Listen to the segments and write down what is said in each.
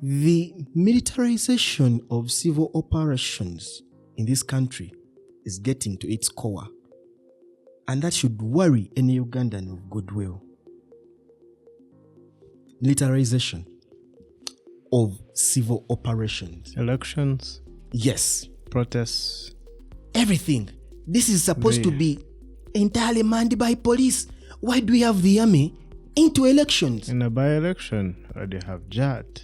The militarization of civil operations in this country is getting to its core, and that should worry any Ugandan of goodwill. Militarization of civil operations. Elections. Yes. Protests. Everything. This is supposed to be entirely manned by police. Why do we have the army into elections? In a by-election, or they have JAT.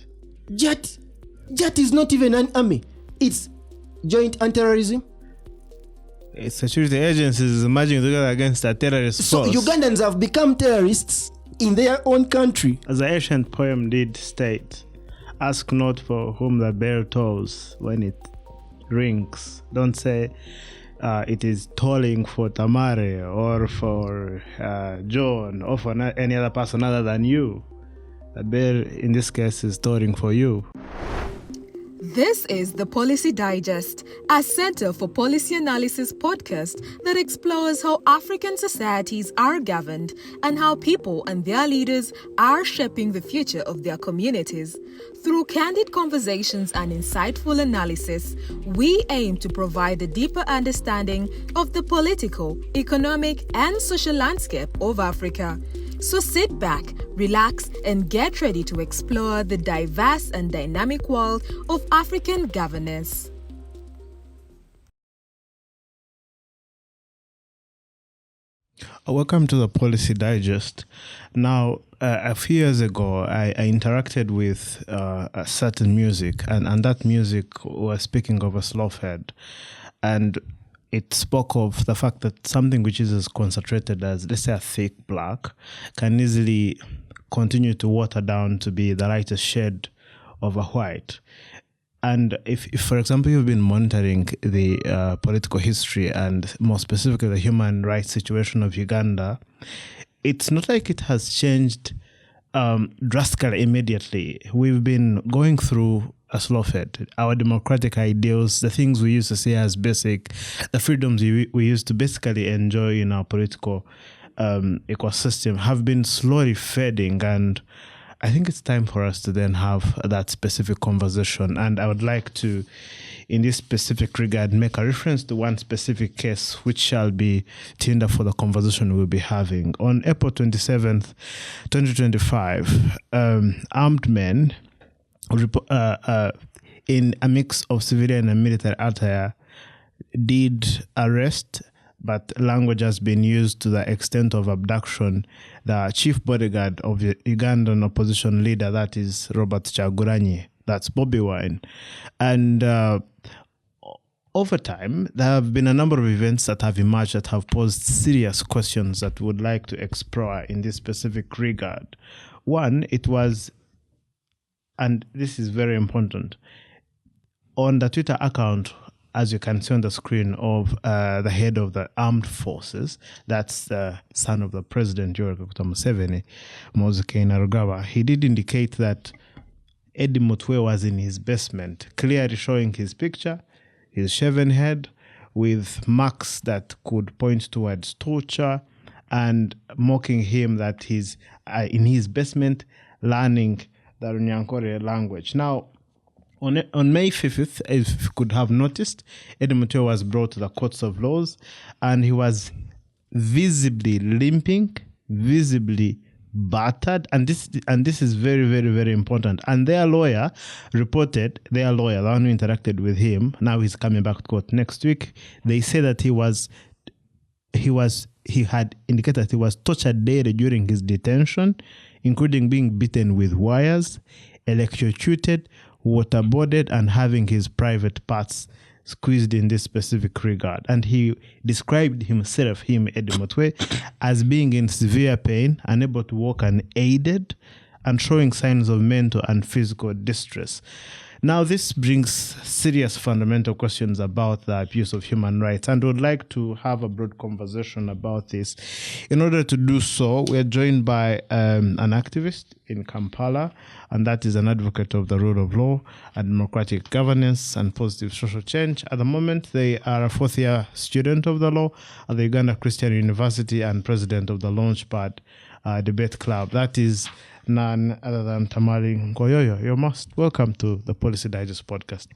JAT is not even an army. It's joint anti-terrorism. It's security agencies merging together against a terrorist force. So Ugandans have become terrorists in their own country. As the ancient poem did state, ask not for whom the bell tolls when it rings. Don't say it is tolling for Tamale or for John or for any other person other than you. The bell in this case is tolling for you. This is the Policy Digest, a Center for Policy Analysis podcast that explores how African societies are governed and how people and their leaders are shaping the future of their communities. Through candid conversations and insightful analysis, we aim to provide a deeper understanding of the political, economic, and social landscape of Africa. So sit back, relax, and get ready to explore the diverse and dynamic world of African governance. Welcome to the Policy Digest. Now, a few years ago, I interacted with a certain music, and that music was speaking of a slothhead. And it spoke of the fact that something which is as concentrated as, let's say, a thick black can easily continue to water down to be the lightest shade of a white. And if, for example, you've been monitoring the political history and more specifically the human rights situation of Uganda, it's not like it has changed drastically immediately. We've been going through a slow fed. Our democratic ideals, the things we used to see as basic, the freedoms we used to basically enjoy in our political ecosystem have been slowly fading, and I think it's time for us to then have that specific conversation. And I would like to, in this specific regard, make a reference to one specific case which shall be tinder for the conversation we'll be having. On April 27th, 2025, armed men in a mix of civilian and military attire did arrest, but language has been used to the extent of abduction, the chief bodyguard of the Ugandan opposition leader, that is Robert Kyagulanyi, that's Bobi Wine. And over time, there have been a number of events that have emerged that have posed serious questions that we would like to explore in this specific regard. One, it was, and this is very important, on the Twitter account, as you can see on the screen, of the head of the armed forces, that's the son of the president, Yoweri Museveni, Moses Kainerugaba, he did indicate that Eddie Mutwe was in his basement, clearly showing his picture, his shaven head, with marks that could point towards torture, and mocking him that he's in his basement learning the Runyankore language. Now, on May 5th, if you could have noticed, Eddie Mutwe was brought to the courts of laws, and he was visibly limping, visibly battered, and this is very, very, very important. And their lawyer reported, the one who interacted with him, now he's coming back to court next week. They say that he had indicated that he was tortured daily during his detention, including being beaten with wires, electrocuted, waterboarded, and having his private parts squeezed in this specific regard. And he described himself, Eddie Mutwe, as being in severe pain, unable to walk unaided, and showing signs of mental and physical distress. Now, this brings serious fundamental questions about the abuse of human rights, and would like to have a broad conversation about this. In order to do so, we're joined by an activist in Kampala, and that is an advocate of the rule of law and democratic governance and positive social change. At the moment, they are a fourth-year student of the law at the Uganda Christian University and president of the Launchpad Debate Club. That is none other than Tamale Nkoyoyo. You're most welcome to the Policy Digest podcast.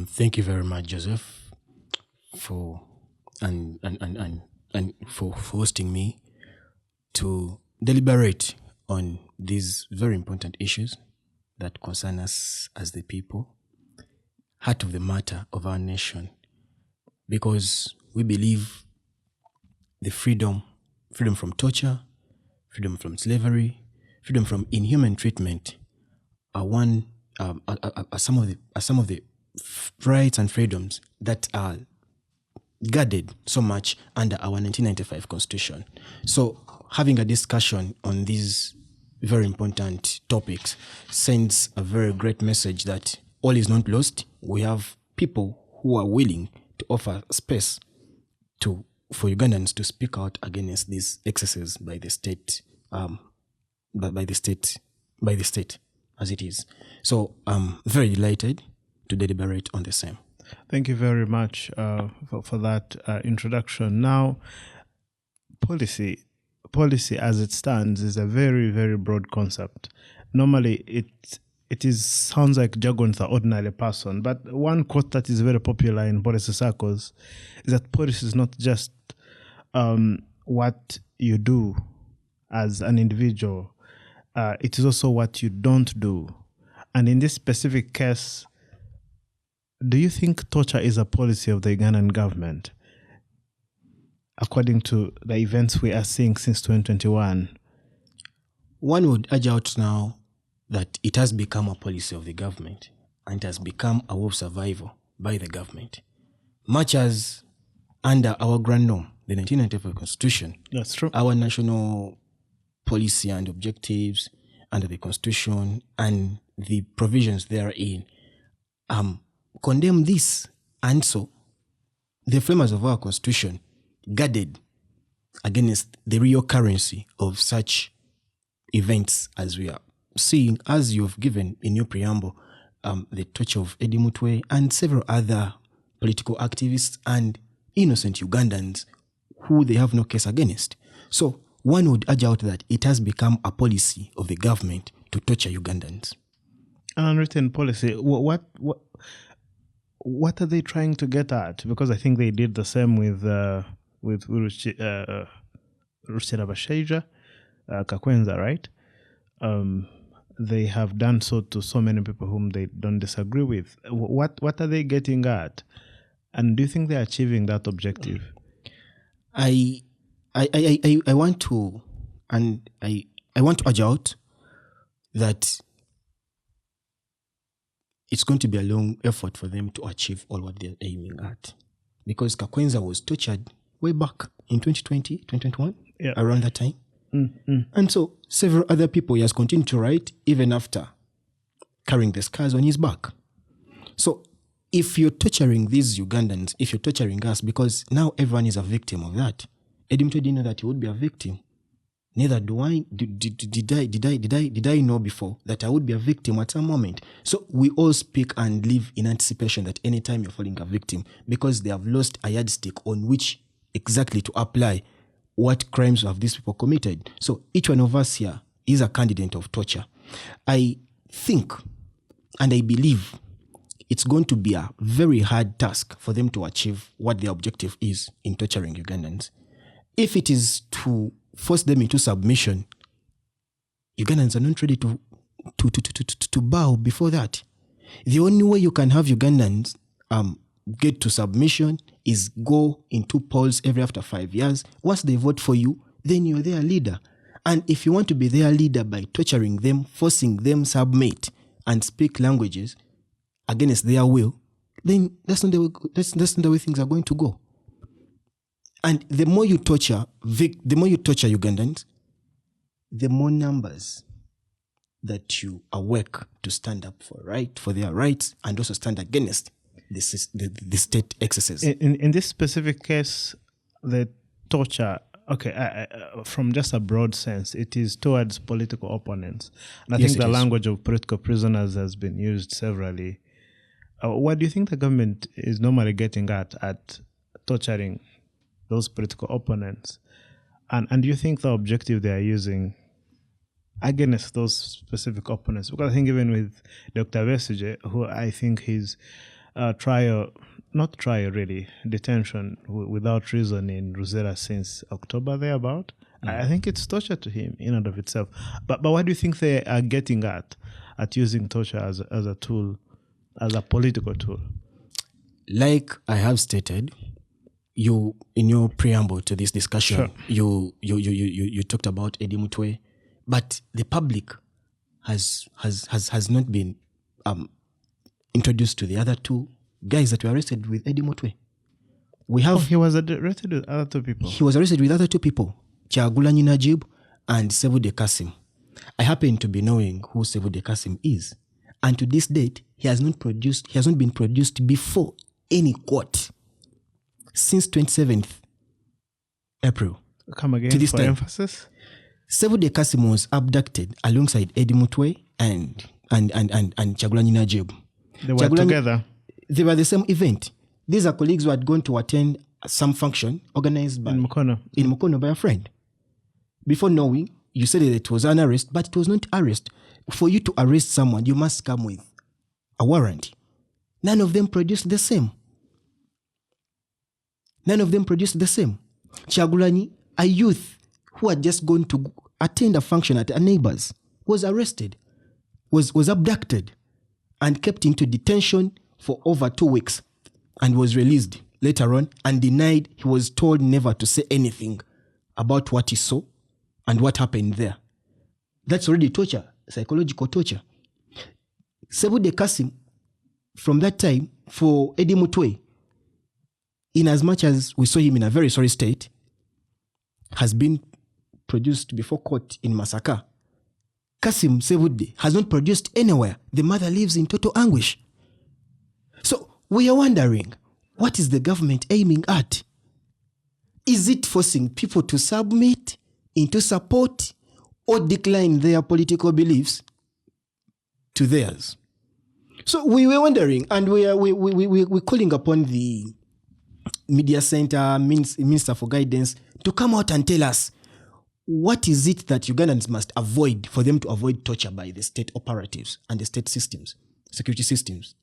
Thank you very much, Joseph, for for hosting me to deliberate on these very important issues that concern us as the people, heart of the matter of our nation, because we believe the freedom from torture, freedom from slavery, freedom from inhuman treatment are some of the rights and freedoms that are guarded so much under our 1995 Constitution. So having a discussion on these very important topics sends a very great message that all is not lost. We have people who are willing to offer space for Ugandans to speak out against these excesses by the state, by the state as it is. So I'm very delighted to deliberate on the same. Thank you very much for that introduction. Now, policy as it stands is a very, very broad concept. Normally, it sounds like jargon to an ordinary person, but one quote that is very popular in policy circles is that policy is not just what you do as an individual, it is also what you don't do. And in this specific case, do you think torture is a policy of the Ugandan government, according to the events we are seeing since 2021? One would urge out now that it has become a policy of the government and it has become a way of survival by the government. Much as under our grand norm, the 1995 Constitution, that's true, our national policy and objectives under the Constitution and the provisions therein condemn this. And so the framers of our Constitution guarded against the reoccurrence of such events as we are seeing, as you've given in your preamble, the torture of Eddie Mutwe and several other political activists and innocent Ugandans who they have no case against. So one would urge out that it has become a policy of the government to torture Ugandans. An unwritten policy. What are they trying to get at? Because I think they did the same with Rushira Bashaija, Kakwenza, right? They have done so to so many people whom they don't disagree with. What are they getting at? And do you think they're achieving that objective? I want to urge out that it's going to be a long effort for them to achieve all what they're aiming at. Because Kakwenza was tortured way back in 2020, 2021, around that time. And so several other people he has continued to write even after carrying the scars on his back. So if you're torturing these Ugandans, if you're torturing us, because now everyone is a victim of that. Eddie Mutwe didn't know that he would be a victim. Neither do I. Did I know before that I would be a victim at some moment? So we all speak and live in anticipation that anytime you're falling a victim, because they have lost a yardstick on which exactly to apply what crimes have these people committed. So each one of us here is a candidate of torture. I think and I believe it's going to be a very hard task for them to achieve what their objective is in torturing Ugandans. If it is to force them into submission, Ugandans are not ready to bow before that. The only way you can have Ugandans get to submission is go into polls every after 5 years. Once they vote for you, then you're their leader. And if you want to be their leader by torturing them, forcing them submit and speak languages against their will, then that's not the way things are going to go. And the more you torture Ugandans, the more numbers that you awake to stand up for their rights and also stand against the state excesses. In this specific case, the torture, from just a broad sense, it is towards political opponents. And I think the language of political prisoners has been used severally. What do you think the government is normally getting at torturing those political opponents? And do you think the objective they are using against those specific opponents. Because I think even with Dr. Besigye, who I think his detention without reason in Ruzera since October thereabout, I think it's torture to him in and of itself. But what do you think they are getting at using torture as a tool, as a political tool? Like I have stated, you in your preamble to this discussion, you talked about Eddie Mutwe, but the public has not been introduced to the other two guys that were arrested with Eddie Mutwe. He was arrested with other two people. He was arrested with other two people, Kyagulanyi Najib and Sevude Kasim. I happen to be knowing who Sevude Kasim is, and to this date, he has not been produced before any court since 27th April. Come again to this for time. Emphasis. Sevude Kasim was abducted alongside Eddie Mutwe and Kyagulanyi Najib. They were together. They were the same event. These are colleagues who had gone to attend some function organized in Mukono by a friend. Before knowing, you said that it was an arrest, but it was not arrest. For you to arrest someone, you must come with a warrant. None of them produced the same. Kyagulanyi, a youth who had just gone to attend a function at a neighbor's, was arrested, was abducted, and kept into detention for over 2 weeks, and was released later on and denied. He was told never to say anything about what he saw and what happened there. That's already torture, psychological torture. Sevude Kasim, from that time, for Eddie Mutwe, in as much as we saw him in a very sorry state, has been produced before court in Masaka. Kasim Sevude has not produced anywhere. The mother lives in total anguish. So we are wondering, what is the government aiming at? Is it forcing people to submit, into support, or decline their political beliefs to theirs? So we were wondering, and we're calling upon the Media Center, Minister for Guidance, to come out and tell us, what is it that Ugandans must avoid for them to avoid torture by the state operatives and the state systems, security systems?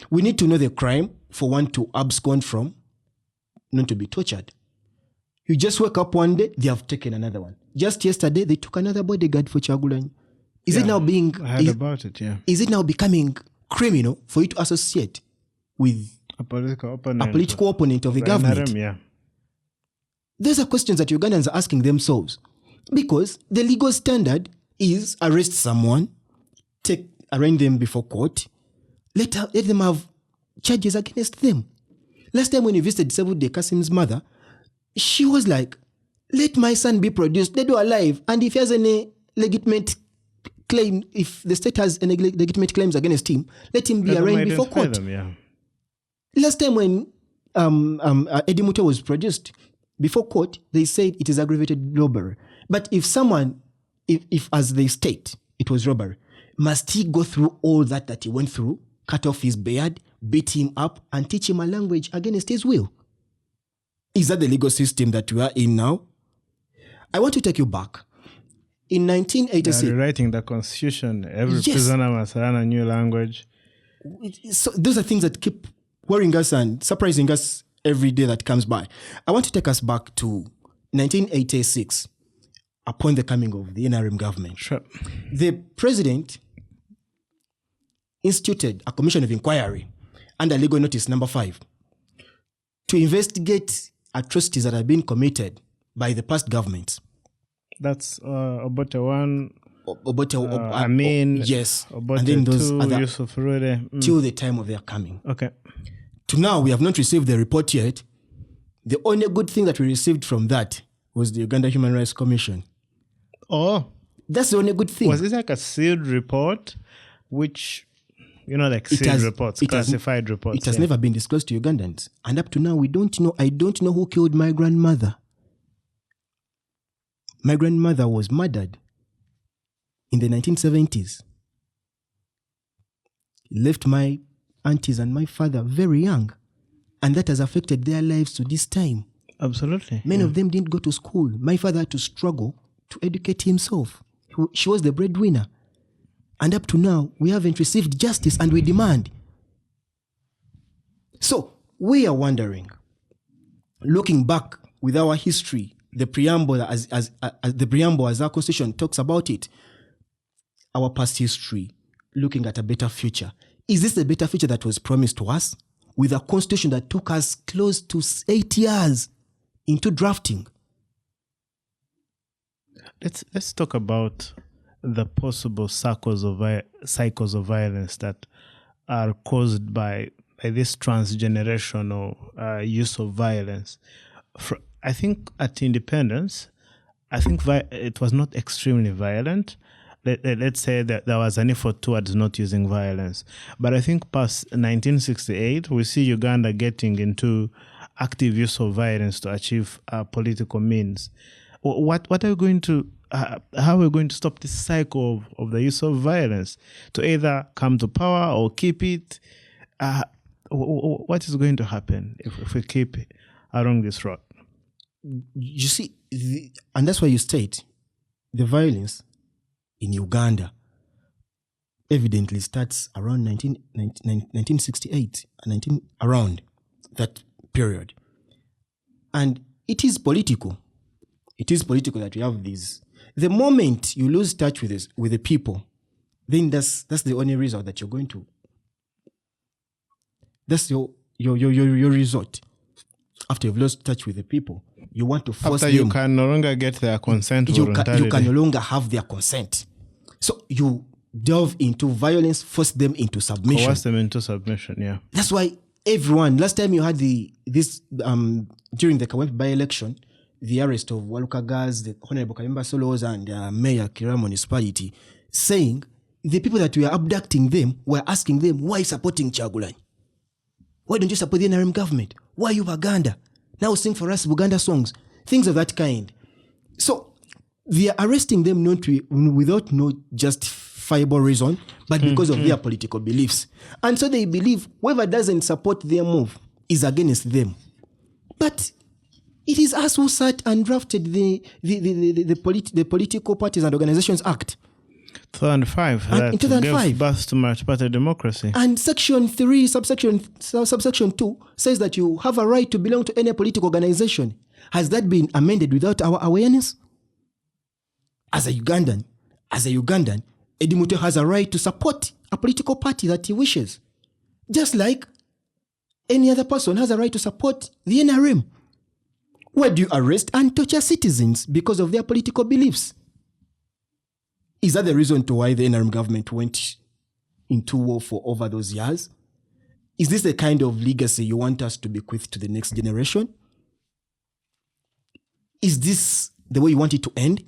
We need to know the crime for one to abscond from, not to be tortured. You just wake up one day, they have taken another one. Just yesterday, they took another bodyguard for Kyagulanyi. Is it now being... I heard about it, yeah. Is it now becoming criminal for you to associate with a political opponent of the government? NRM, yeah. Those are questions that Ugandans are asking themselves. Because the legal standard is arrest someone, arraign them before court, let them have charges against them. Last time when you visited Sevude Kasim's mother, she was like, let my son be produced, dead or alive, and if he has any legitimate claim, if the state has any legitimate claims against him, let him be arraigned before court. Last time when Eddie Mutwe was produced before court, they said it is aggravated robbery. But if as they state, it was robbery, must he go through all that he went through, cut off his beard, beat him up, and teach him a language against his will? Is that the legal system that we are in now? I want to take you back. In 1986... They're rewriting the constitution. Every prisoner must learn a new language. So those are things that keep worrying us and surprising us every day that comes by. I want to take us back to 1986, upon the coming of the NRM government. Sure. The president instituted a commission of inquiry under legal notice number 5 to investigate atrocities that have been committed by the past governments. That's Obote 1, yes. Obote and then those 2, other, Yusuf Rude. till the time of their coming. Okay. To now, we have not received the report yet. The only good thing that we received from that was the Uganda Human Rights Commission. Oh. That's the only good thing. Was it like a sealed report, which, like sealed reports, classified reports? It has never been disclosed to Ugandans. And up to now, we don't know. I don't know who killed my grandmother. My grandmother was murdered in the 1970s. Left my aunties and my father very young. And that has affected their lives to this time. Absolutely. Many of them didn't go to school. My father had to struggle to educate himself. She was the breadwinner. And up to now, we haven't received justice and we demand. So we are wondering, looking back with our history, the preamble as our constitution talks about it, our past history, looking at a better future. Is this the better future that was promised to us with a constitution that took us close to 8 years into drafting? Let's talk about the possible cycles of violence that are caused by this transgenerational use of violence. I think at independence, it was not extremely violent. Let's say that there was an effort towards not using violence. But I think past 1968, we see Uganda getting into active use of violence to achieve political means. What are we going to, how are we going to stop this cycle of the use of violence to either come to power or keep it? What is going to happen if we keep along this road? You see, and that's why you state the violence in Uganda evidently starts around 1968, around that period. And it is political. It is political that we have these. The moment you lose touch with the people, then that's the only result that you're going to. That's your result. After you've lost touch with the people, you want to force them. After you can no longer get their consent voluntarily. You can no longer have their consent. So you delve into violence, force them into submission. Force them into submission, yeah. That's why everyone, last time you had during the Kawempe by-election, the arrest of Walukaga's, the Honorable Kayumba Solos and Mayor Kira Municipality, saying the people that were abducting them were asking them, why supporting Kyagulanyi? Why don't you support the NRM government? Why are you Uganda? Now sing for us Uganda songs. Things of that kind. So they are arresting them without no justifiable reason, but because of their political beliefs. And so they believe whoever doesn't support their move is against them. But it is us who sat and drafted the Political Parties and Organizations Act. 2005, that gave birth to multi-party democracy. And Section 3, subsection 2 says that you have a right to belong to any political organization. Has that been amended without our awareness? As a Ugandan, Eddie Mutwe has a right to support a political party that he wishes. Just like any other person has a right to support the NRM. Where do you arrest and torture citizens because of their political beliefs? Is that the reason to why the NRM government went into war for over those years? Is this the kind of legacy you want us to bequeath to the next generation? Is this the way you want it to end?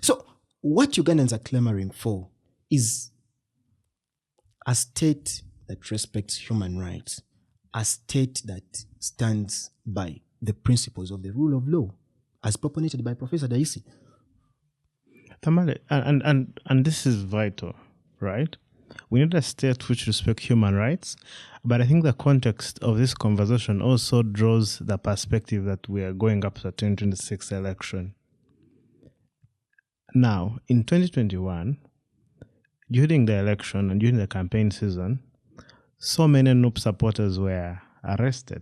So, what Ugandans are clamoring for is a state that respects human rights, a state that stands by the principles of the rule of law, as propagated by Professor Daisy. Tamale, and this is vital, right? We need a state which respects human rights, but I think the context of this conversation also draws the perspective that we are going up to the 2026 election. Now, in 2021, during the election and during the campaign season, so many NUP supporters were arrested,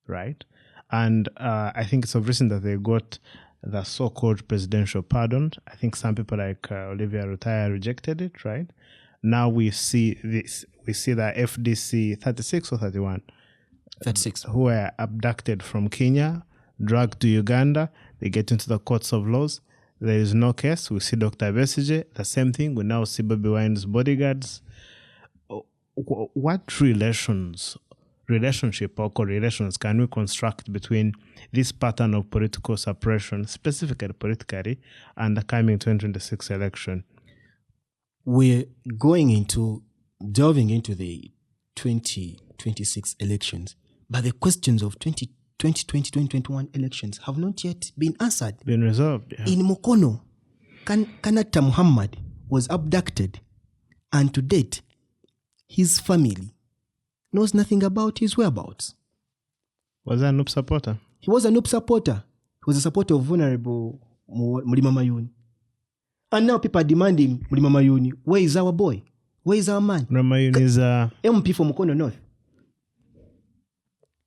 right? And I think it's of recent that they got the so-called presidential pardon. I think some people like Olivia Rutaya rejected it, right? Now we see this. We see the FDC 36 or 31. 36. Who were abducted from Kenya, dragged to Uganda. They get into the courts of laws. There is no case. We see Dr. Besigye, the same thing. We now see Bobby Wine's bodyguards. What relationship or correlations can we construct between this pattern of political suppression, specifically politically, and the coming 2026 election? We're delving into the 2026 elections, but the questions of 2020, 2021 elections have not yet been answered. Been resolved, yeah. In Mukono, Kanata Muhammad was abducted, and to date, his family knows nothing about his whereabouts. Was he a NUP supporter? He was a NUP supporter. He was a supporter of Honorable Mulima Mayuni. And now people are demanding Mulima Mayuni, where is our boy? Where is our man? Mulima Mayuni is MP from Mukono North.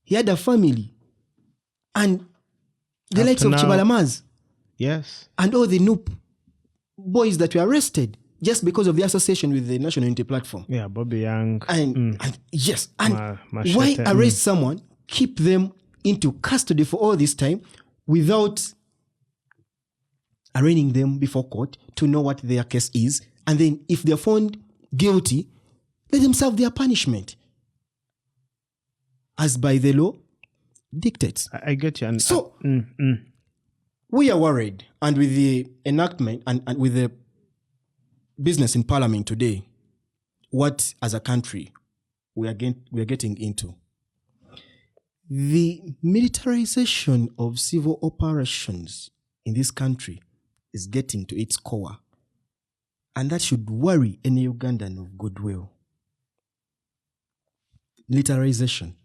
He had a family. And the likes of Chibalamaz. Yes. And all the Noop boys that were arrested just because of the association with the National Unity Platform. Yeah, Bobby Young. And yes. And why arrest someone, keep them into custody for all this time without arraigning them before court to know what their case is? And then if they're found guilty, let them serve their punishment as by the law dictates. I get you. And so we are worried, and with the enactment and with the business in Parliament today, what as a country we are getting into. The militarization of civil operations in this country is getting to its core, and that should worry any Ugandan of goodwill. Militarization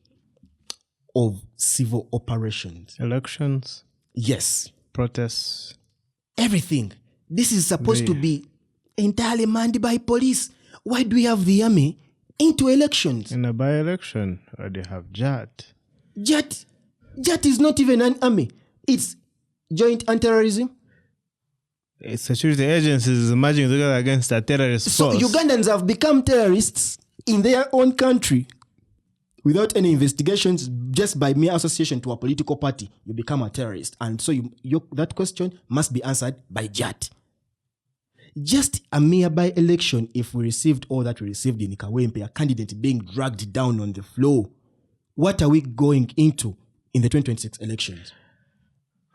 of civil operations. Elections. Yes. Protests. Everything. This is supposed to be entirely manned by police. Why do we have the army into elections? In a by-election, or they have JAT. JAT is not even an army. It's joint anti-terrorism. It's security agencies merging together against a terrorist force. So Ugandans have become terrorists in their own country. Without any investigations, just by mere association to a political party, you become a terrorist. And so that question must be answered by JAT. Just a mere by-election, if we received all that we received in Kawempe, a candidate being dragged down on the floor, what are we going into in the 2026 elections?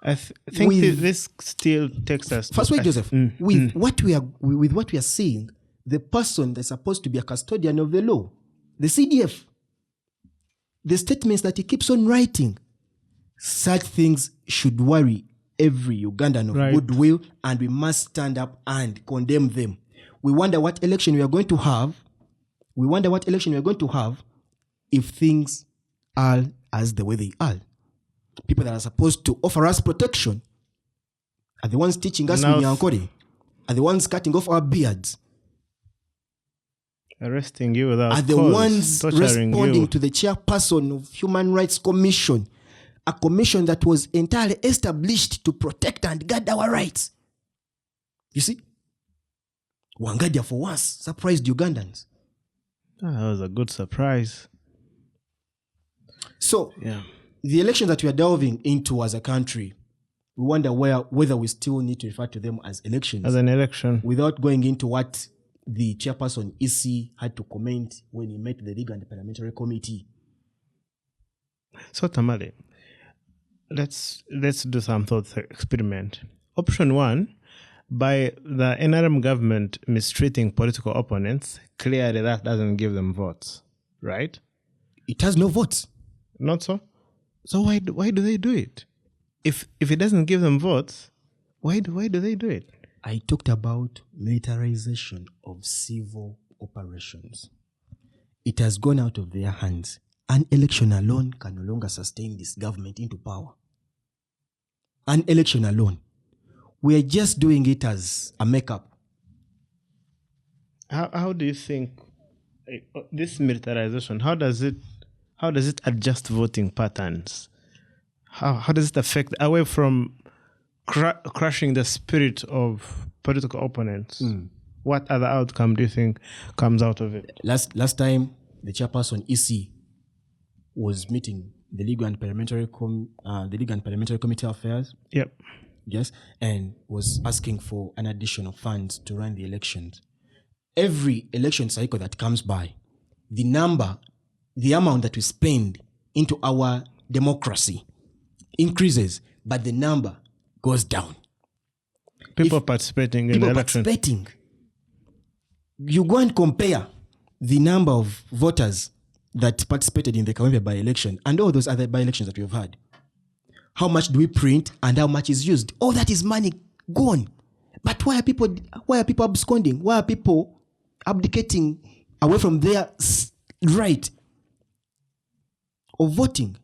I think this still takes us... First, wait, Joseph. With what we are seeing, the person that's supposed to be a custodian of the law, the CDF, the statements that he keeps on writing, such things should worry every Ugandan of goodwill, and we must stand up and condemn them. We wonder what election we are going to have. If things are as the way they are. People that are supposed to offer us protection are the ones teaching us Munyankore, are the ones cutting off our beards, arresting you without are the ones responding to the chairperson of Human Rights Commission, a commission that was entirely established to protect and guard our rights. You see? Wangadia for once surprised Ugandans. That was a good surprise. So, the elections that we are delving into as a country, we wonder whether we still need to refer to them as elections. As an election. Without going into what the chairperson EC had to comment when he met the League and the Parliamentary Committee. So Tamale, let's do some thought experiment. Option 1, by the NRM government mistreating political opponents, clearly that doesn't give them votes, right? It has no votes. Not so? So why do they do it? If it doesn't give them votes, why do they do it? I talked about militarization of civil operations. It has gone out of their hands. An election alone can no longer sustain this government into power. An election alone. We are just doing it as a makeup. How do you think this militarization, how does it adjust voting patterns? How does it affect, away from crushing the spirit of political opponents? What other outcome do you think comes out of it? Last time, the chairperson EC was meeting the League and Parliamentary Committee Affairs. Yep. Yes, and was asking for an additional funds to run the elections. Every election cycle that comes by, the amount that we spend into our democracy increases, but the number goes down. People participating in the election. You go and compare the number of voters that participated in the Kawempe by-election and all those other by-elections that we've had. How much do we print and how much is used? All that is money gone. But why are people absconding? Why are people abdicating away from their right of voting?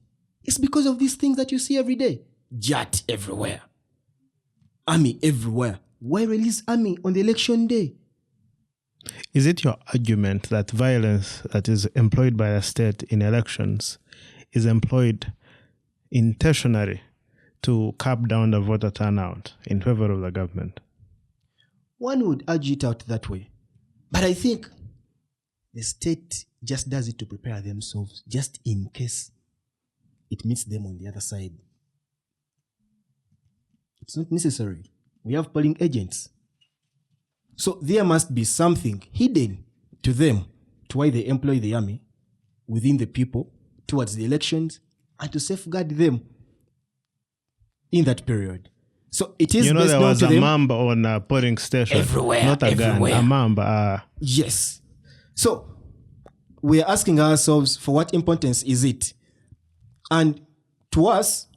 It's because of these things that you see every day. JAT everywhere. army everywhere. Why release army on the election day? Is it your argument that violence that is employed by the state in elections is employed intentionally to cap down the voter turnout in favor of the government? One would argue it out that way. But I think the state just does it to prepare themselves, just in case it meets them on the other side. It's not necessary. We have polling agents. So there must be something hidden to them, to why they employ the army within the people towards the elections and to safeguard them in that period. So it is best there known was to a them mamba on a polling station. Everywhere, not a everywhere. gun, a mamba. Yes. So we are asking ourselves, for what importance is it? And to us,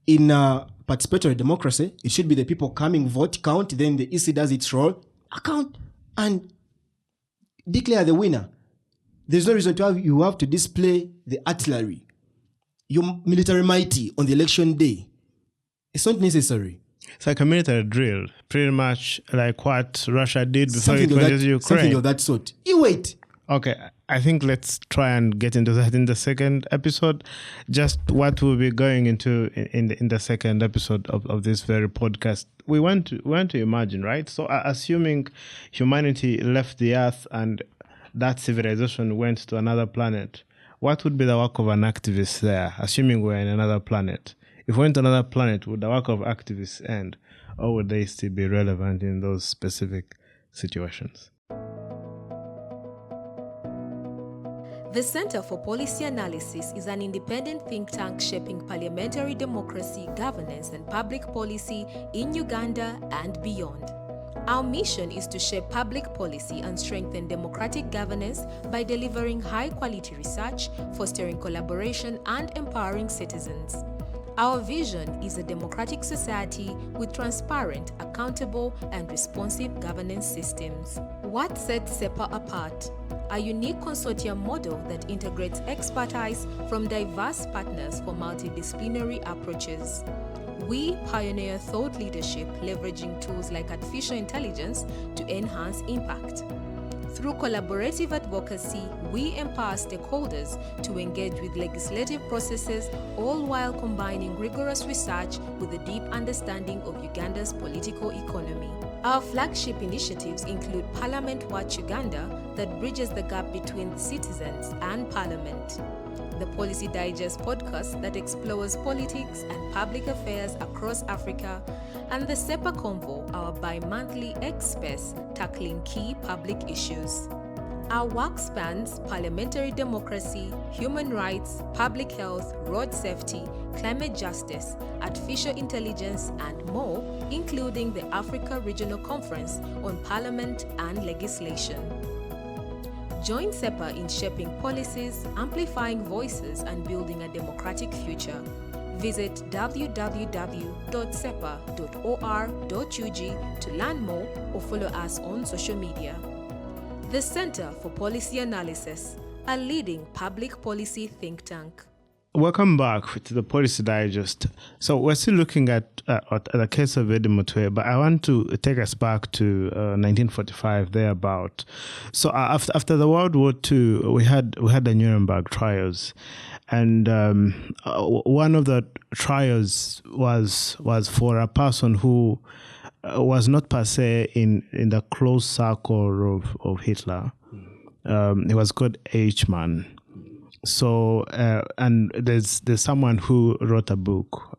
in participatory democracy, it should be the people coming, vote, count, then the EC does its role, account, and declare the winner. There's no reason to you have to display the artillery, your military mighty on the election day. It's not necessary. It's like a military drill, pretty much like what Russia did before Something it went into Ukraine. Something of that sort. You wait. Okay, I think let's try and get into that in the second episode. Just what we'll be going into in the second episode of this very podcast. We want to imagine, right? So assuming humanity left the Earth and that civilization went to another planet, what would be the work of an activist there, assuming we're in another planet? If we went to another planet, would the work of activists end, or would they still be relevant in those specific situations? The Center for Policy Analysis is an independent think tank shaping parliamentary democracy, governance, and public policy in Uganda and beyond. Our mission is to shape public policy and strengthen democratic governance by delivering high-quality research, fostering collaboration, and empowering citizens. Our vision is a democratic society with transparent, accountable, and responsive governance systems. What sets SEPA apart? A unique consortium model that integrates expertise from diverse partners for multidisciplinary approaches. We pioneer thought leadership, leveraging tools like artificial intelligence to enhance impact. Through collaborative advocacy, we empower stakeholders to engage with legislative processes, all while combining rigorous research with a deep understanding of Uganda's political economy. Our flagship initiatives include Parliament Watch Uganda, that bridges the gap between the citizens and Parliament, the Policy Digest podcast that explores politics and public affairs across Africa, and the SEPA Convo, our bi-monthly X-Space tackling key public issues. Our work spans parliamentary democracy, human rights, public health, road safety, climate justice, artificial intelligence, and more, including the Africa Regional Conference on Parliament and Legislation. Join SEPA in shaping policies, amplifying voices, and building a democratic future. Visit www.sepa.or.ug to learn more or follow us on social media. The Center for Policy Analysis, a leading public policy think tank. Welcome back to the Policy Digest. So we're still looking at the case of Eddie Mutwe, but I want to take us back to 1945, thereabout. So after the World War II, we had the Nuremberg trials, and one of the trials was for a person who was not per se in the close circle of Hitler. He was called H-Man. So, and there's someone who wrote a book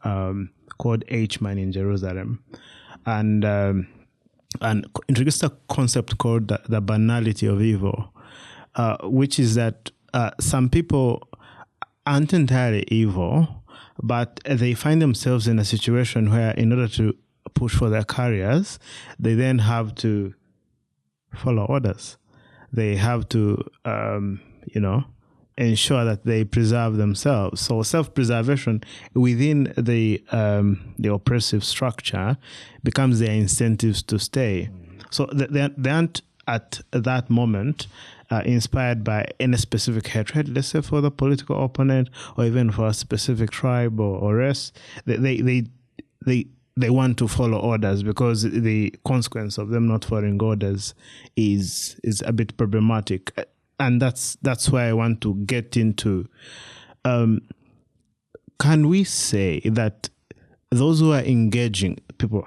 called H-Man in Jerusalem, and introduced a concept called the banality of evil, which is that some people aren't entirely evil, but they find themselves in a situation where, in order to push for their careers, they then have to follow orders. They have to, ensure that they preserve themselves. So self-preservation within the oppressive structure becomes their incentives to stay. So they aren't at that moment inspired by any specific hatred, let's say for the political opponent or even for a specific tribe or race. They they want to follow orders, because the consequence of them not following orders is a bit problematic. And that's why I want to get into, can we say that those who are engaging,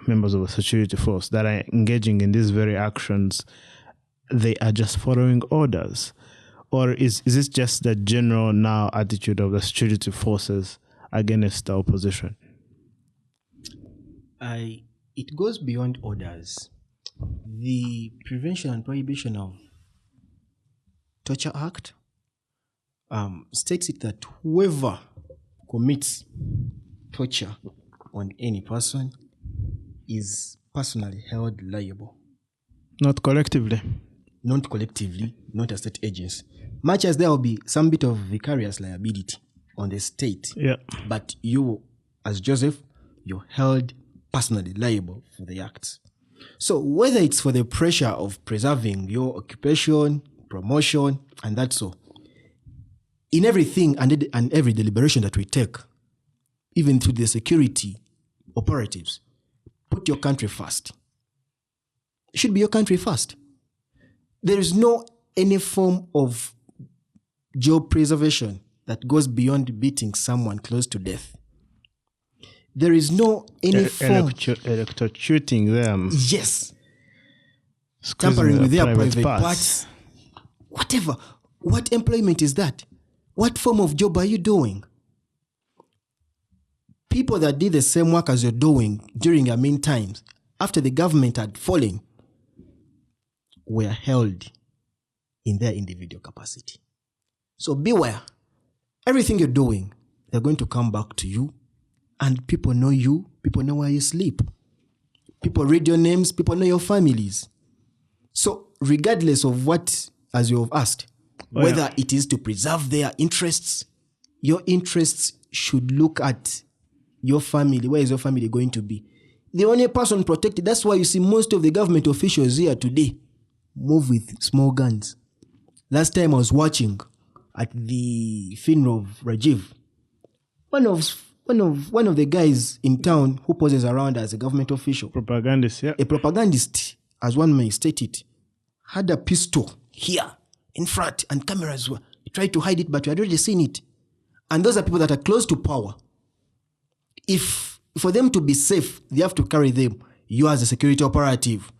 members of the security force that are engaging in these very actions, they are just following orders? Or is this just the general now attitude of the security forces against the opposition? It goes beyond orders. The Prevention and Prohibition of Torture Act states it that whoever commits torture on any person is personally held liable. Not collectively. Not collectively, not a state agency. Much as there will be some bit of vicarious liability on the state. Yeah. But you, as Joseph, you're held personally liable for the acts. So whether it's for the pressure of preserving your occupation, promotion, and that's all, in everything and every deliberation that we take, even through the security operatives, put your country first. It should be your country first. There is no any form of job preservation that goes beyond beating someone close to death. There is no any form electrocuting them. Yes. Tampering with their private parts. Whatever. What employment is that? What form of job are you doing? People that did the same work as you're doing during your mean times, after the government had fallen, were held in their individual capacity. So beware. Everything you're doing, they're going to come back to you, and people know you, people know where you sleep. People read your names, people know your families. So regardless of what, as you have asked, whether it is to preserve their interests, your interests should look at your family. Where is your family going to be? The only person protected, that's why you see most of the government officials here today move with small guns. Last time I was watching at the funeral of Rajiv, one of the guys in town who poses around as a government official, propagandist, yeah, a propagandist, as one may state it, had a pistol here in front and cameras were. He tried to hide it, but we had already seen it. And those are people that are close to power. If for them to be safe, they have to carry them. You as a security operative,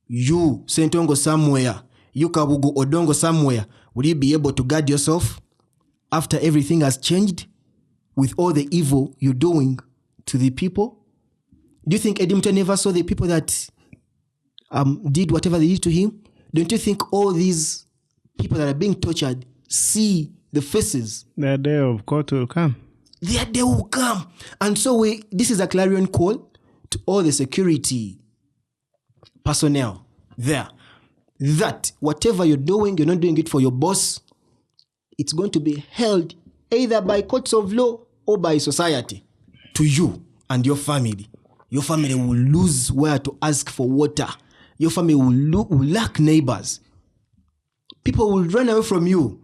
you Sentongo somewhere, you Kabugu Odongo somewhere, will you be able to guard yourself after everything has changed with all the evil you're doing to the people? Do you think Eddie Mutwe never saw the people that did whatever they did to him? Don't you think all these people that are being tortured see the faces? The day of court will come. Their day will come. And so this is a clarion call to all the security personnel there, that whatever you're doing, you're not doing it for your boss. It's going to be held either by courts of law or by society to you and your family. Your family will lose where to ask for water. Your family will lack neighbors. People will run away from you.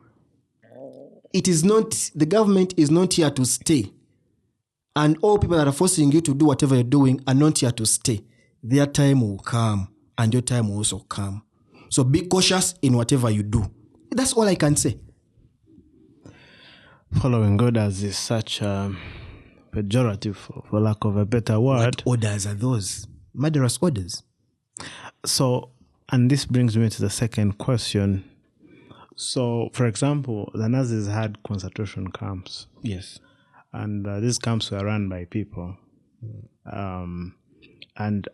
It is not, the government is not here to stay. And all people that are forcing you to do whatever you're doing are not here to stay. Their time will come and your time will also come. So be cautious in whatever you do. That's all I can say. Following orders is such a pejorative, for lack of a better word. What orders are those? Murderous orders. So, and this brings me to the second question. So, for example, the Nazis had concentration camps. Yes. And these camps were run by people. And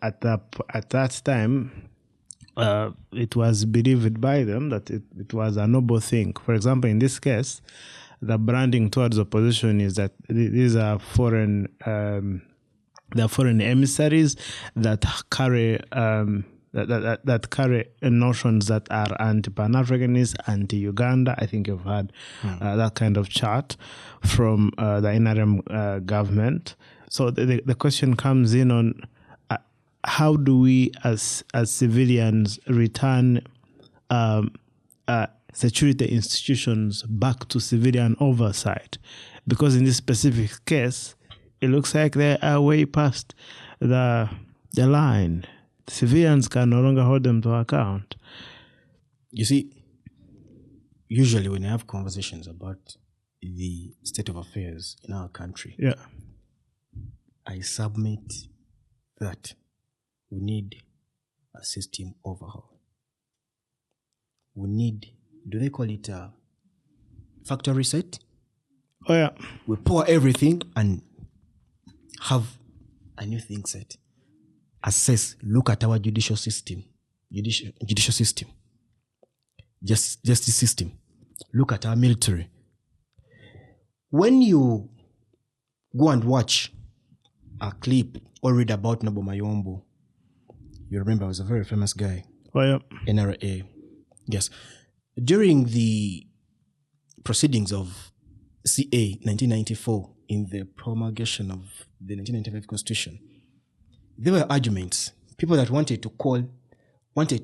at that time, it was believed by them that it was a noble thing. For example, in this case, the branding towards opposition is that these are foreign emissaries that carry that carry notions that are anti-Pan-Africanist, anti-Uganda. I think you've had that kind of chart from the interim government. So the question comes in on how do we as civilians return security institutions back to civilian oversight? Because in this specific case, it looks like they are way past the line. Civilians can no longer hold them to account. You see, usually when I have conversations about the state of affairs in our country, I submit that we need a system overhaul. We need, do they call it a factory reset? Oh, yeah. We pour everything and have a new thing set. Assess, look at our judicial system, justice system. Look at our military. When you go and watch a clip or read about Nobo Mayombo, you remember he was a very famous guy. Oh, yeah. NRA. Yes. During the proceedings of CA 1994 in the promulgation of the 1995 Constitution, there were arguments. People that wanted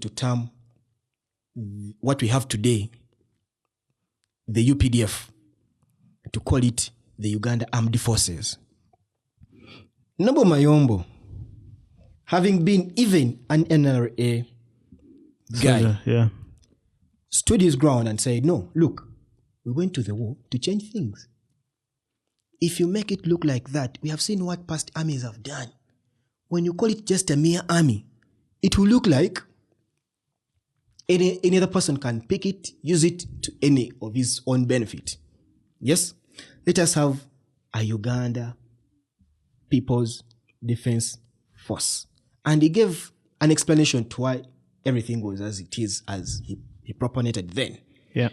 to term what we have today, the UPDF, to call it the Uganda Armed Forces. Nobo Mayombo, having been even an NRA guy, stood his ground and said, no, look, we went to the war to change things. If you make it look like that, we have seen what past armies have done. When you call it just a mere army, it will look like any other person can pick it, use it to any of his own benefit. Yes? Let us have a Uganda People's Defense Force. And he gave an explanation to why everything was as it is, as he propagated then. Yeah.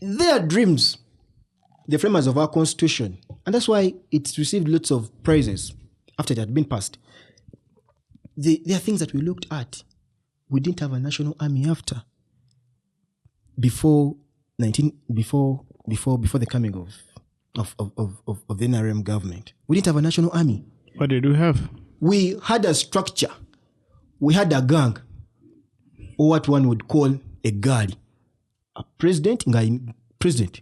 Their dreams, the framers of our constitution, and that's why it's received lots of praises after it had been passed. There are things that we looked at. We didn't have a national army after. Before the coming of the NRM government. We didn't have a national army. What did we have? We had a structure. We had a gang, or what one would call a guard. A president. They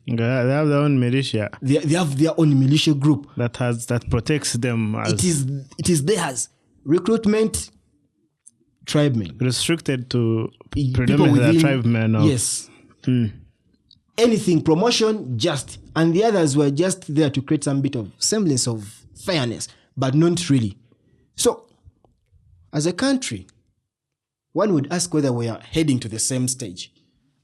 have their own militia. They have their own militia group that protects them. It is theirs. Recruitment, tribemen. Restricted to predominantly tribemen. Yes. Anything, promotion, just. And the others were just there to create some bit of semblance of fairness, but not really. So, as a country, one would ask whether we are heading to the same stage.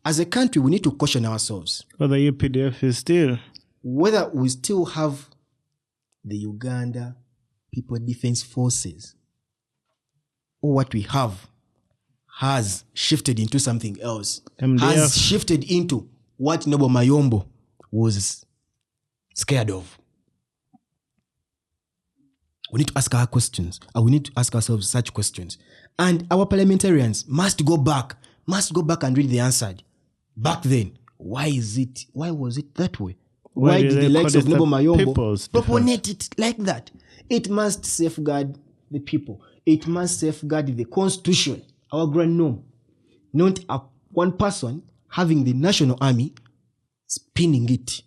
As a country, we need to caution ourselves. Whether UPDF is still. Whether we still have the Uganda People Defense Forces, or what we have has shifted into something else. MDF. Has shifted into what Nobo Mayombo was scared of. We need to ask our questions. We need to ask ourselves such questions. And our parliamentarians must go back and read the answer. Back then, why was it that way? Why did the likes of Nobo Mayombo proponent it like that? It must safeguard the people. It must safeguard the constitution, our grand norm. Not one person having the national army spinning it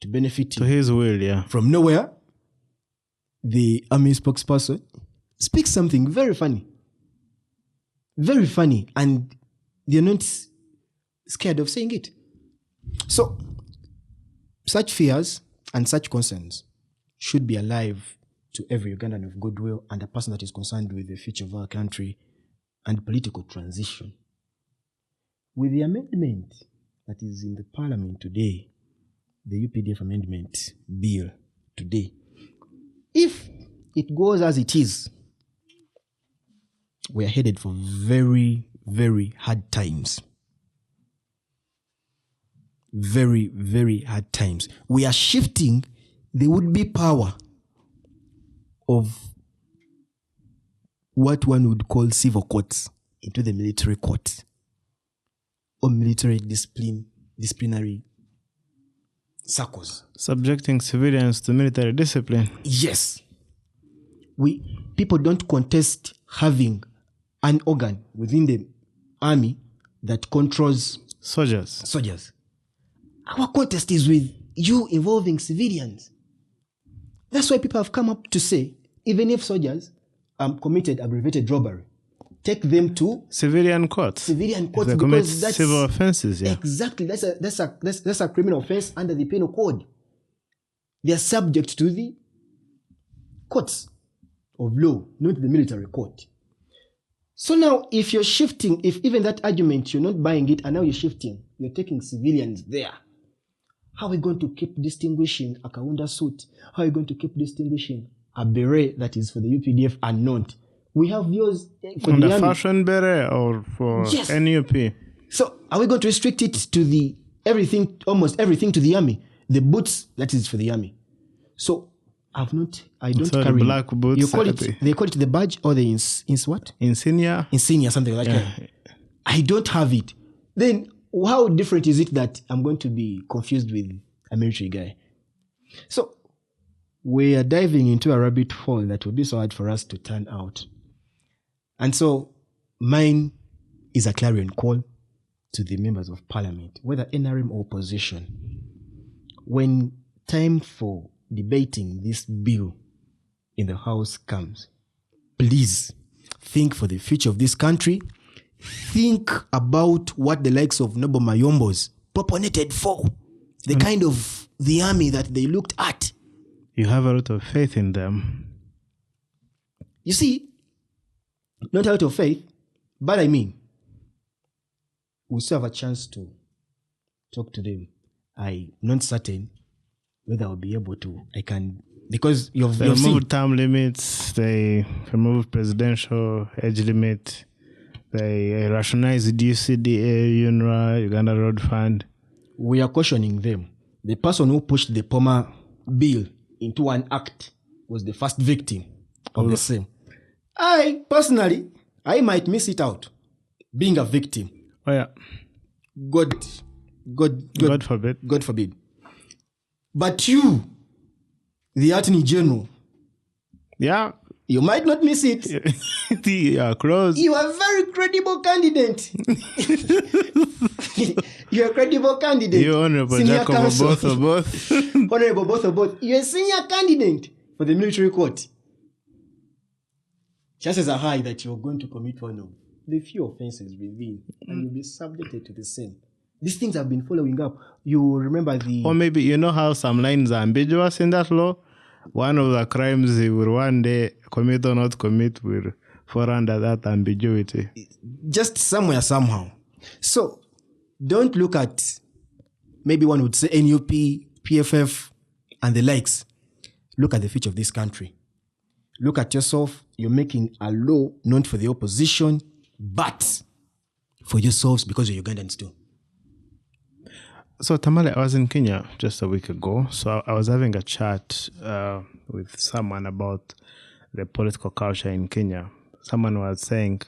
to benefit to his will, yeah. From nowhere, the army spokesperson speaks something very funny. Very funny, and they're not scared of saying it. So, such fears and such concerns should be alive to every Ugandan of goodwill and a person that is concerned with the future of our country and political transition. With the amendment that is in the parliament today, the UPDF amendment bill today, if it goes as it is, we are headed for very, very hard times. Very, very hard times. We are shifting the would-be power of what one would call civil courts into the military courts or military disciplinary circles. Subjecting civilians to military discipline. Yes. People don't contest having an organ within the army that controls soldiers. Our contest is with you involving civilians. That's why people have come up to say, even if soldiers committed aggravated robbery, take them to civilian courts. Because commit that's civil offenses. Yeah, exactly. That's a criminal offense under the penal code. They are subject to the courts of law, not the military court. So now, if you're shifting, if even that argument you're not buying it, and now you're shifting, you're taking civilians there. How are we going to keep distinguishing a Kaunda suit? How are we going to keep distinguishing a beret that is for the UPDF and not? We have yours for on the the army. Fashion beret or for Yes. NUP. So are we going to restrict it to the everything, almost everything to the army? The boots, that is for the army. So I don't So carry the black boots. You call it, they call it the badge or the what? Insignia. Insignia, something like that. I don't have it. Then how different is it that I'm going to be confused with a military guy? So we are diving into a rabbit hole that will be so hard for us to turn out. And so mine is a clarion call to the members of parliament, whether NRM or opposition. When time for debating this bill in the House comes, please think for the future of this country. Think about what the likes of Noble Mayombos proponated for, the kind of the army that they looked at. You have a lot of faith in them. You see, not out of faith, but I mean, we still have a chance to talk to them. I'm not certain whether I'll be able to. I can, because you've They removed seen term limits, they removed presidential age limit, they rationalized UCDA, UNRWA, Uganda Road Fund. we are cautioning them. The person who pushed the Poma bill into an act was the first victim of the same. I personally, I might miss it out, being a victim. Oh yeah. God forbid. God forbid. But you, the Attorney General, Yeah. you might not miss it. Yeah, close. You are a very credible candidate. You're a credible candidate. You honorable Senior Jacob counsel. both or both. Honorable both or both. You're a senior candidate for the military court. Chances are high that you're going to commit one of the few offenses within, and you'll be subjected to the same. These things have been following up. You remember the... Or maybe you know how some lines are ambiguous in that law? One of the crimes he will one day commit or not commit will fall under that ambiguity. Just somewhere, somehow. So, don't look at, maybe one would say NUP, PFF, and the likes. Look at the future of this country. Look at yourself. You're making a law not for the opposition, but for yourselves, because you're Ugandans too. So Tamale, I was in Kenya just a week ago. So I was having a chat with someone about the political culture in Kenya. Someone was saying,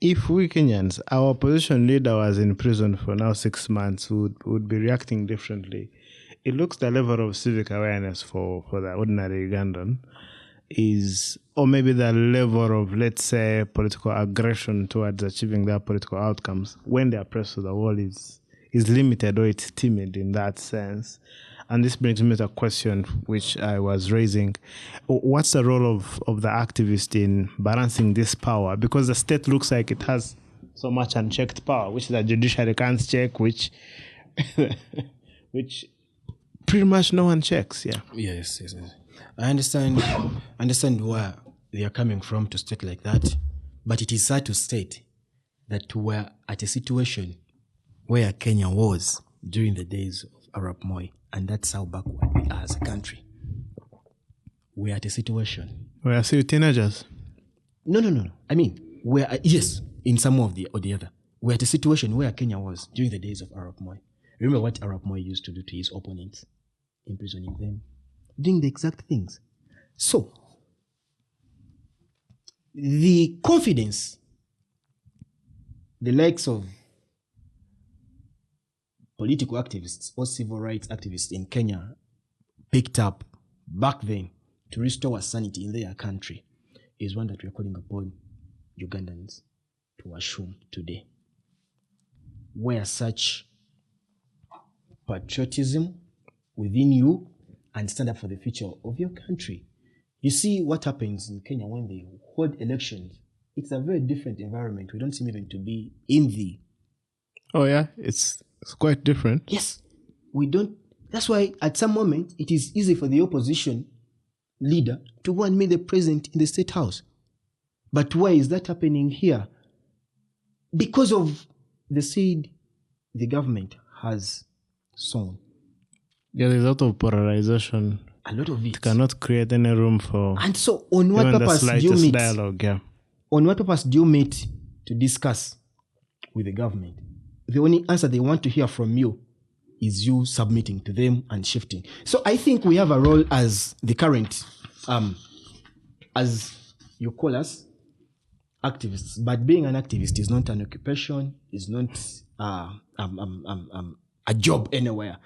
if we Kenyans, our opposition leader was in prison for now 6 months, would be reacting differently. It looks the level of civic awareness for the ordinary Ugandan is, or maybe the level of, let's say, political aggression towards achieving their political outcomes when they are pressed to the wall is limited, or it's timid in that sense. And this brings me to a question which I was raising. What's the role of the activist in balancing this power? Because the state looks like it has so much unchecked power, which the judiciary can't check, which pretty much no one checks. Yeah. Yes. I understand where they are coming from to state like that, but it is sad to state that we're at a situation where Kenya was during the days of Arap Moi, and that's how backward we are as a country. We're at a situation. We are still teenagers. No. I mean, we're yes, in some of the or the other. We're at a situation where Kenya was during the days of Arap Moi. Remember what Arap Moi used to do to his opponents, imprisoning them, doing the exact things. So, the confidence the likes of political activists or civil rights activists in Kenya picked up back then to restore sanity in their country is one that we are calling upon Ugandans to assume today. Where such patriotism within you and stand up for the future of your country. You see what happens in Kenya when they hold elections. It's a very different environment. We don't seem even to be in the... Oh yeah, it's quite different. Yes, we don't. That's why at some moment it is easy for the opposition leader to go and meet the president in the State House. But why is that happening here? Because of the seed the government has sown. Yeah, there's a lot of polarization. A lot of it. It cannot create any room for... And so on what purpose do you meet? Dialogue, yeah. On what purpose do you meet to discuss with the government? The only answer they want to hear from you is you submitting to them and shifting. So I think we have a role as the current, as you call us, activists. But being an activist is not an occupation, is not a job anywhere.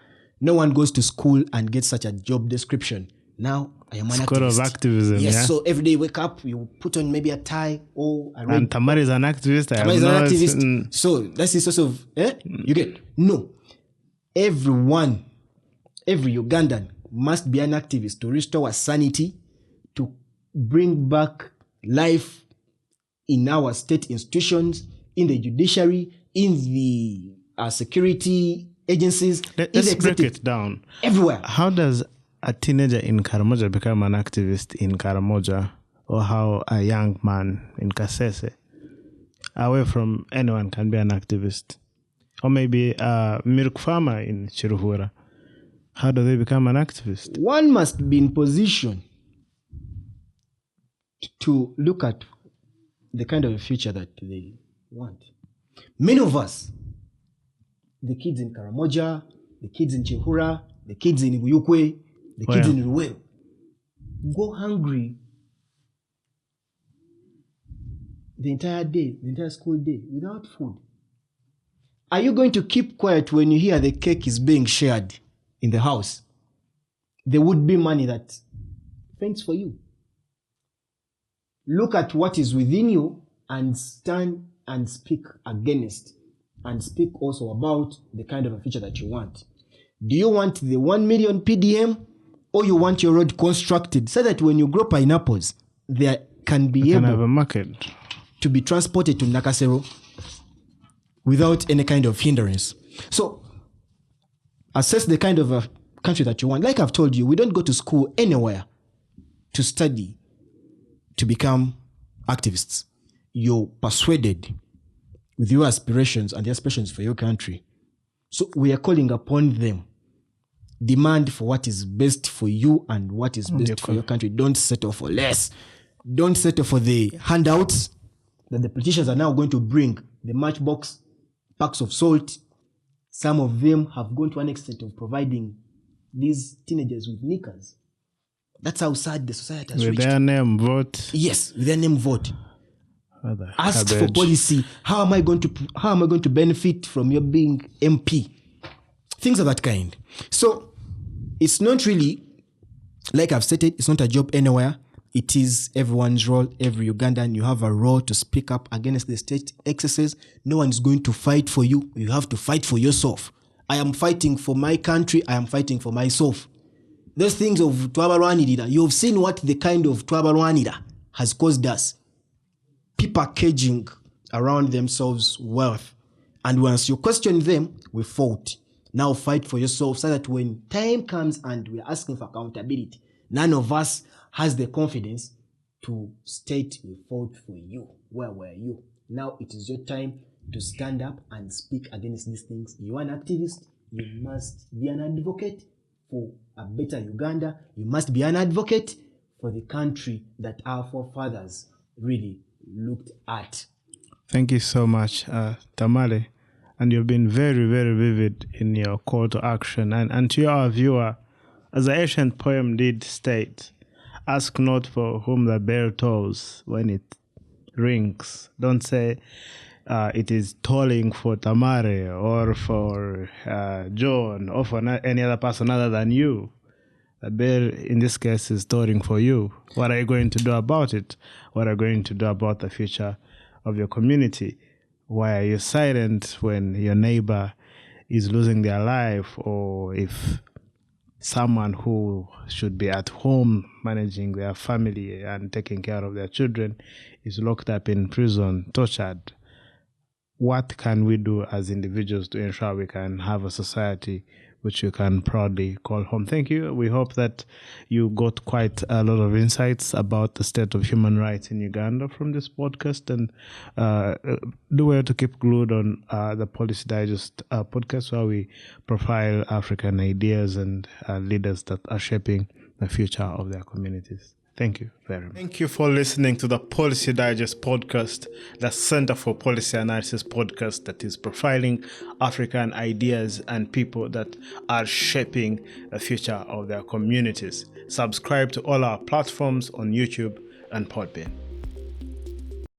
No one goes to school and gets such a job description. Now I am an School activist. of activism, yes, yeah. So every day you wake up, you put on maybe a tie or a red. And Tamale is an activist. Tamale is an activist. So that's the source of, you get? No. Everyone, every Ugandan must be an activist to restore sanity, to bring back life in our state institutions, in the judiciary, in the security agencies. Let's break it down. Everywhere. How does a teenager in Karamoja become an activist in Karamoja, or how a young man in Kasese, away from anyone, can be an activist? Or maybe a milk farmer in Chiruhura. How do they become an activist? One must be in position to look at the kind of a future that they want. Many of us, the kids in Karamoja, the kids in Chiruhura, the kids in Uyukwe, the kids in Ruwero, go hungry the entire day, the entire school day, without food. Are you going to keep quiet when you hear the cake is being shared in the house? There would be money that fends for you. Look at what is within you and stand and speak against, and speak also about the kind of a future that you want. Do you want the 1 million PDM, or you want your road constructed so that when you grow pineapples, there can be able have a market to be transported to Nakasero without any kind of hindrance? So assess the kind of a country that you want. Like I've told you, we don't go to school anywhere to study to become activists. You're persuaded with your aspirations and the aspirations for your country. So we are calling upon them. Demand for what is best for you and what is best for your country. Don't settle for less. Don't settle for the handouts that the politicians are now going to bring. The matchbox, packs of salt. Some of them have gone to an extent of providing these teenagers with knickers. That's how sad the society has reached. With their name, vote. Yes, with their name, vote. Ask for policy. How am I going to benefit from your being MP? Things of that kind. So it's not really, like I've stated, it's not a job anywhere. It is everyone's role. Every Ugandan, you have a role to speak up against the state excesses. No one is going to fight for you. You have to fight for yourself. I am fighting for my country. I am fighting for myself. Those things of Twabarwanirira, you have seen what the kind of Twabarwanirira has caused us. People caging around themselves wealth. And once you question them, we fought. Now fight for yourself so that when time comes and we are asking for accountability, none of us has the confidence to state we fought for you. Where were you? Now it is your time to stand up and speak against these things. You are an activist. You must be an advocate for a better Uganda. You must be an advocate for the country that our forefathers really looked at. Thank you so much, Tamale. And you've been very, very vivid in your call to action. And to our viewer, as the ancient poem did state, ask not for whom the bell tolls when it rings. Don't say it is tolling for Tamale or for John or for any other person other than you. The bell, in this case, is tolling for you. What are you going to do about it? What are you going to do about the future of your community? Why are you silent when your neighbor is losing their life, or if someone who should be at home managing their family and taking care of their children is locked up in prison, tortured, what can we do as individuals to ensure we can have a society which you can proudly call home? Thank you. We hope that you got quite a lot of insights about the state of human rights in Uganda from this podcast, and do well to keep glued on the Policy Digest podcast, where we profile African ideas and leaders that are shaping the future of their communities. Thank you very much. Thank you for listening to the Policy Digest podcast, the Center for Policy Analysis podcast that is profiling African ideas and people that are shaping the future of their communities. Subscribe to all our platforms on YouTube and Podbean.